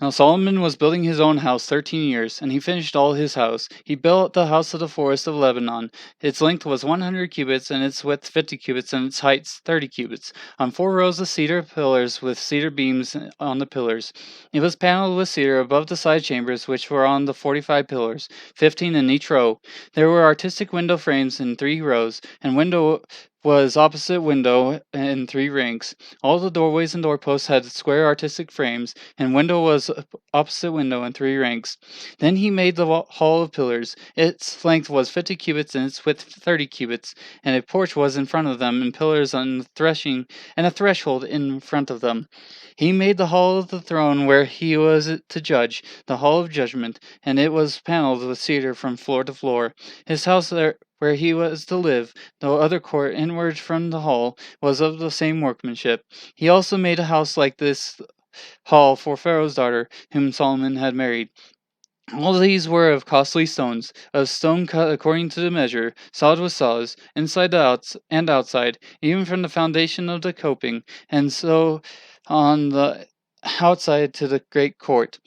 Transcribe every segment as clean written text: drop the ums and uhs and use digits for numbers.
Now Solomon was building his own house 13 years, and he finished all his house. He built the house of the forest of Lebanon. Its length was 100 cubits, and its width 50 cubits, and its height 30 cubits, on 4 rows of cedar pillars with cedar beams on the pillars. It was paneled with cedar above the side chambers, which were on the 45 pillars, 15 in each row. There were artistic window frames in 3 rows, and window was opposite window in 3 ranks. All the doorways and doorposts had square artistic frames, and window was opposite window in 3 ranks. Then he made the hall of pillars. Its length was 50 cubits and its width 30 cubits, and a porch was in front of them, and pillars on the threshing, and a threshold in front of them. He made the hall of the throne where he was to judge, the hall of judgment, and it was paneled with cedar from floor to floor. His house there where he was to live, the other court inward from the hall, was of the same workmanship. He also made a house like this hall for Pharaoh's daughter, whom Solomon had married. All these were of costly stones, of stone cut according to the measure, sawed with saws, inside and outside, even from the foundation of the coping, and so on the outside to the great court.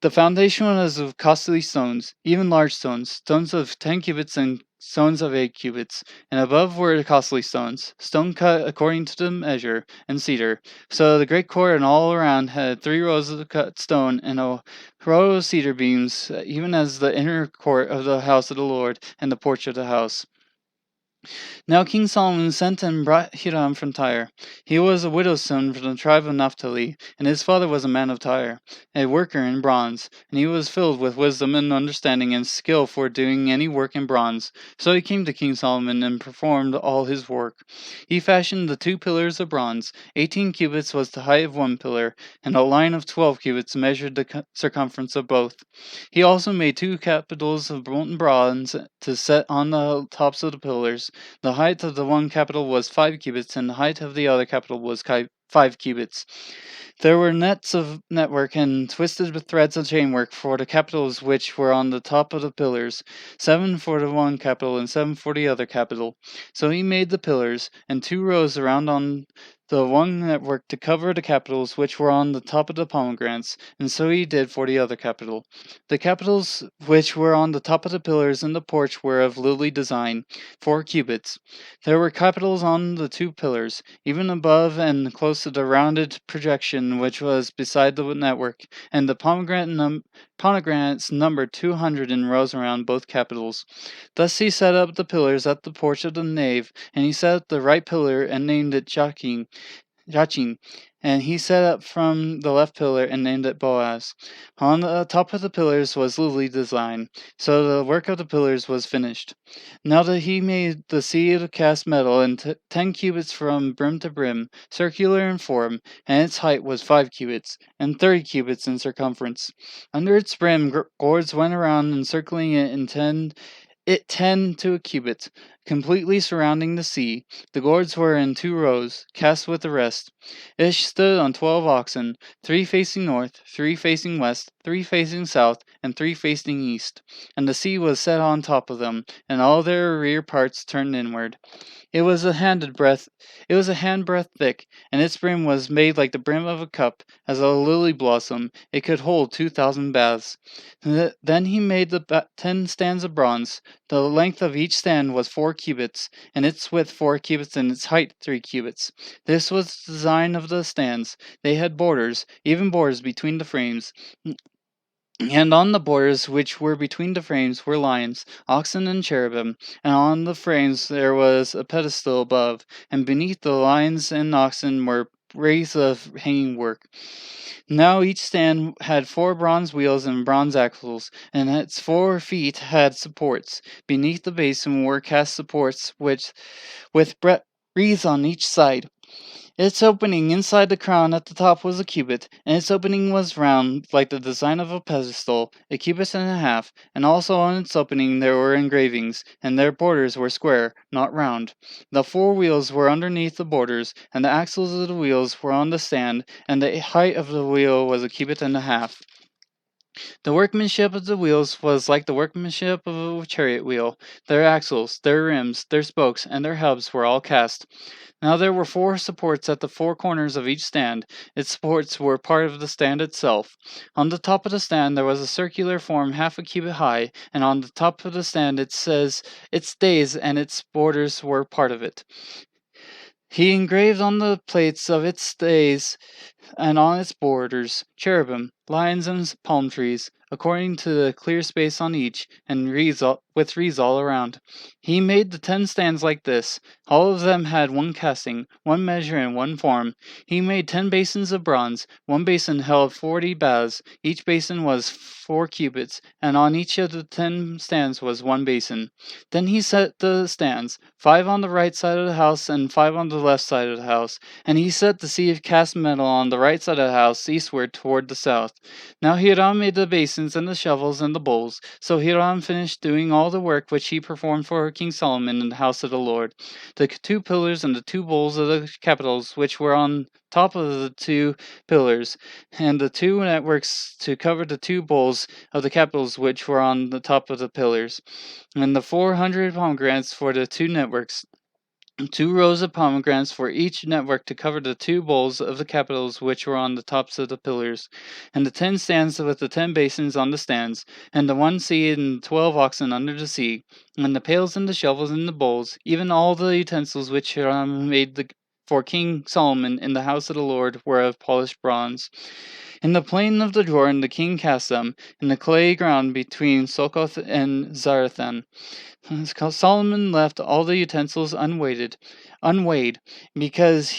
The foundation was of costly stones, even large stones, stones of 10 cubits and stones of 8 cubits, and above were costly stones, stone cut according to the measure, and cedar. So the great court and all around had 3 rows of cut stone and a row of cedar beams, even as the inner court of the house of the Lord and the porch of the house. Now King Solomon sent and brought Hiram from Tyre. He was a widow's son from the tribe of Naphtali, and his father was a man of Tyre, a worker in bronze, and he was filled with wisdom and understanding and skill for doing any work in bronze. So he came to King Solomon and performed all his work. He fashioned the 2 pillars of bronze. 18 cubits was the height of one pillar, and a line of 12 cubits measured the circumference of both. He also made 2 capitals of molten bronze to set on the tops of the pillars. The height of the one capital was 5 cubits, and the height of the other capital was 5 cubits. There were nets of network and twisted with threads of chainwork for the capitals which were on the top of the pillars, 7 for the one capital and 7 for the other capital. So he made the pillars, and 2 rows around on the one network to cover the capitals which were on the top of the pomegranates, and so he did for the other capital. The capitals which were on the top of the pillars in the porch were of lily design, 4 cubits. There were capitals on the 2 pillars, even above and close to the rounded projection which was beside the network, and the pomegranates numbered 200 in rows around both capitals. Thus he set up the pillars at the porch of the nave, and he set up the right pillar and named it Jachin, and he set up from the left pillar and named it Boaz. On the top of the pillars was lily design, so the work of the pillars was finished. Now that he made the sea of cast metal and 10 cubits from brim to brim, circular in form, and its height was 5 cubits, and 30 cubits in circumference. Under its brim gourds went around encircling it in 10 to a cubit, completely surrounding the sea. The gourds were in 2 rows, cast with the rest. It stood on 12 oxen, 3 facing north, 3 facing west, 3 facing south, and 3 facing east. And the sea was set on top of them, and all their rear parts turned inward. It was a handbreadth thick, and its brim was made like the brim of a cup, as a lily blossom. It could hold 2,000 baths. Then he made the 10 stands of bronze. The length of each stand was 4 cubits, and its width 4 cubits, and its height 3 cubits. This was the design of the stands. They had borders, even borders between the frames. And on the borders which were between the frames were lions, oxen, and cherubim, and on the frames there was a pedestal above, and beneath the lions and oxen were wreaths of hanging work. Now each stand had 4 bronze wheels and bronze axles, and its 4 feet had supports. Beneath the basin were cast supports with wreaths on each side. Its opening inside the crown at the top was a cubit, and its opening was round, like the design of a pedestal, a cubit and a half, and also on its opening there were engravings, and their borders were square, not round. The 4 wheels were underneath the borders, and the axles of the wheels were on the stand, and the height of the wheel was a cubit and a half. The workmanship of the wheels was like the workmanship of a chariot wheel. Their axles, their rims, their spokes, and their hubs were all cast. Now there were 4 supports at the 4 corners of each stand. Its supports were part of the stand itself. On the top of the stand there was a circular form half a cubit high, and on the top of the stand it says its stays and its borders were part of it. He engraved on the plates of its stays and on its borders cherubim, lions, and palm trees, according to the clear space on each, and with wreaths all around. He made the 10 stands like this. All of them had 1 casting, 1 measure, and 1 form. He made 10 basins of bronze. 1 basin held 40 baths. Each basin was 4 cubits, and on each of the 10 stands was 1 basin. Then he set the stands, 5 on the right side of the house and 5 on the left side of the house, and he set the sea of cast metal on the right side of the house eastward toward the south. Now Hiram made the basins and the shovels and the bowls. So Hiram finished doing all the work which he performed for King Solomon in the house of the Lord. The 2 pillars and the 2 bowls of the capitals which were on top of the 2 pillars, and the 2 networks to cover the 2 bowls of the capitals which were on the top of the pillars, and the 400 pomegranates for the 2 networks. 2 rows of pomegranates for each network to cover the 2 bowls of the capitals which were on the tops of the pillars, and the 10 stands with the 10 basins on the stands, and the 1 seat and 12 oxen under the seat, and the pails and the shovels and the bowls, even all the utensils which Hiram made for King Solomon in the house of the Lord were of polished bronze. In the plain of the Jordan the king cast them, in the clay ground between Succoth and Zarethan. Solomon left all the utensils unweighed, because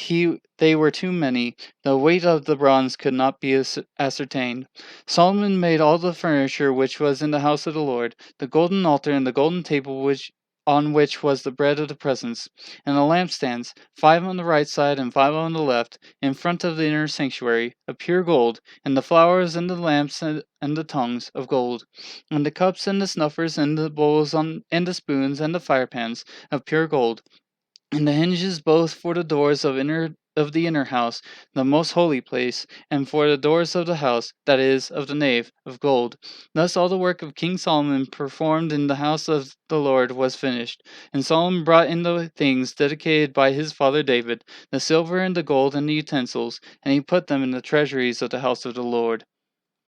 they were too many. The weight of the bronze could not be ascertained. Solomon made all the furniture which was in the house of the Lord, the golden altar and the golden table on which was the bread of the presence, and the lampstands, 5 on the right side and 5 on the left, in front of the inner sanctuary, of pure gold, and the flowers and the lamps and the tongues of gold, and the cups and the snuffers and the bowls and the spoons and the firepans of pure gold, and the hinges both for the doors of the inner house, the most holy place, and for the doors of the house, that is, of the nave, of gold. Thus all the work of King Solomon performed in the house of the Lord was finished. And Solomon brought in the things dedicated by his father David, the silver and the gold and the utensils, and he put them in the treasuries of the house of the Lord.